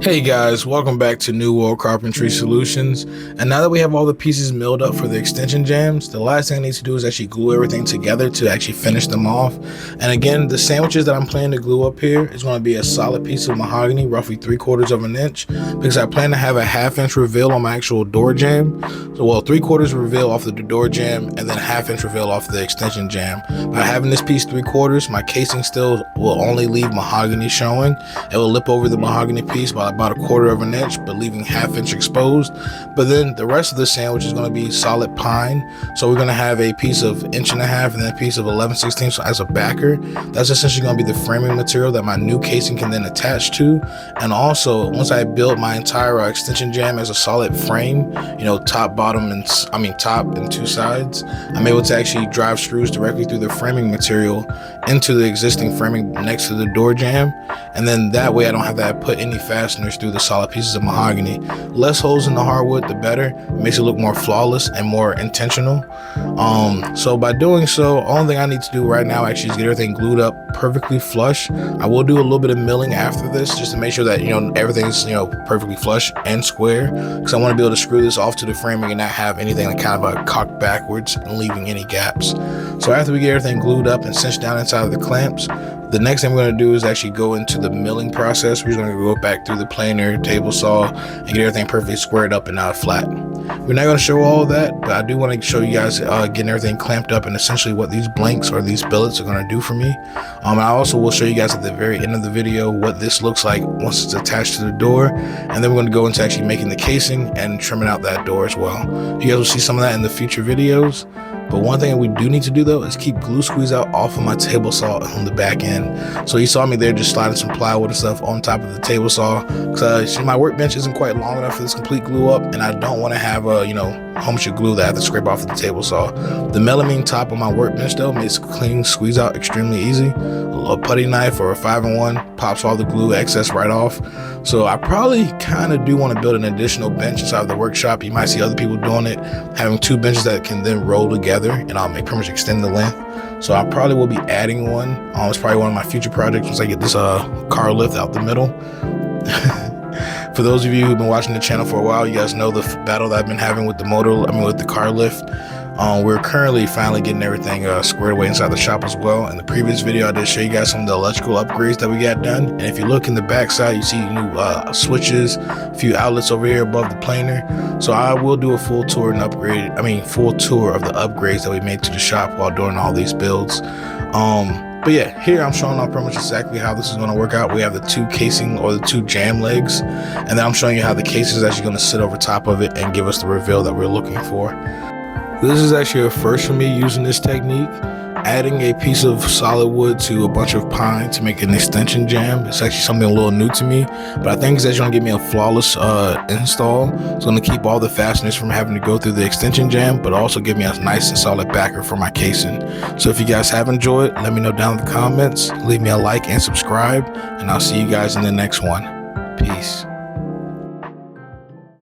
Hey guys, welcome back to New World Carpentry Solutions. And now that we have all the pieces milled up for the extension jambs, the last thing I need to do is actually glue everything together to actually finish them off. And again, the sandwiches that I'm planning to glue up here is going to be a solid piece of mahogany, roughly 3/4 of an inch, because I plan to have a 1/2 inch reveal on my actual door jamb. So, well, 3/4 reveal off the door jamb and then a 1/2 inch reveal off the extension jamb. By having this piece 3/4, my casing still will only leave mahogany showing. It will lip over the mahogany piece by about 1/4 of an inch, but leaving 1/2 inch exposed. But then the rest of the sandwich is going to be solid pine. So we're going to have a piece of 1.5 inches and then a piece of 11/16 as a backer. That's essentially going to be the framing material that my new casing can then attach to. And also, once I build my entire extension jamb as a solid frame, top, bottom, and top and two sides, I'm able to actually drive screws directly through the framing material into the existing framing next to the door jamb. And then that way I don't have to put any fasteners through the solid pieces of mahogany. Less holes in the hardwood, the better. It makes it look more flawless and more intentional. So by doing so, only thing I need to do right now actually is get everything glued up perfectly flush. I will do a little bit of milling after this just to make sure that everything's perfectly flush and square, because I want to be able to screw this off to the framing and not have anything like kind of cocked backwards and leaving any gaps. So after we get everything glued up and cinched down inside of the clamps, the next thing we're going to do is actually go into the milling process. We're just going to go back through the planer, table saw, and get everything perfectly squared up and flat. We're not going to show all of that, but I do want to show you guys getting everything clamped up and essentially what these blanks or these billets are going to do for me. I also will show you guys at the very end of the video what this looks like once it's attached to the door, and then we're going to go into actually making the casing and trimming out that door as well. You guys will see some of that in the future videos. But one thing we do need to do though is keep glue squeeze out off of my table saw on the back end. So you saw me there just sliding some plywood and stuff on top of the table saw, because my workbench isn't quite long enough for this complete glue up, and I don't want to have home shit glue that I have to scrape off of the table saw. The melamine top of my workbench though makes clean squeeze out extremely easy. A putty knife or a 5-in-1 pops all the glue excess right off. So I probably kind of do want to build an additional bench inside of the workshop. You might see other people doing it, having 2 benches that can then roll together, and I'll pretty much extend the length. So I probably will be adding one. It's probably one of my future projects once I get this car lift out the middle. For those of you who've been watching the channel for a while, you guys know the battle that I've been having with the car lift. We're currently finally getting everything squared away inside the shop as well. In the previous video, I did show you guys some of the electrical upgrades that we got done. And if you look in the back side, you see new switches, a few outlets over here above the planer. So I will do a full tour of the upgrades that we made to the shop while doing all these builds. But yeah, here I'm showing off pretty much exactly how this is going to work out. We have the 2 casing or the 2 jamb legs, and then I'm showing you how the case is actually going to sit over top of it and give us the reveal that we're looking for. This is actually a first for me using this technique, adding a piece of solid wood to a bunch of pine to make an extension jamb. It's actually something a little new to me, but I think it's actually going to give me a flawless install. It's going to keep all the fasteners from having to go through the extension jamb, but also give me a nice and solid backer for my casing. So if you guys have enjoyed, let me know down in the comments, leave me a like and subscribe, and I'll see you guys in the next one. Peace.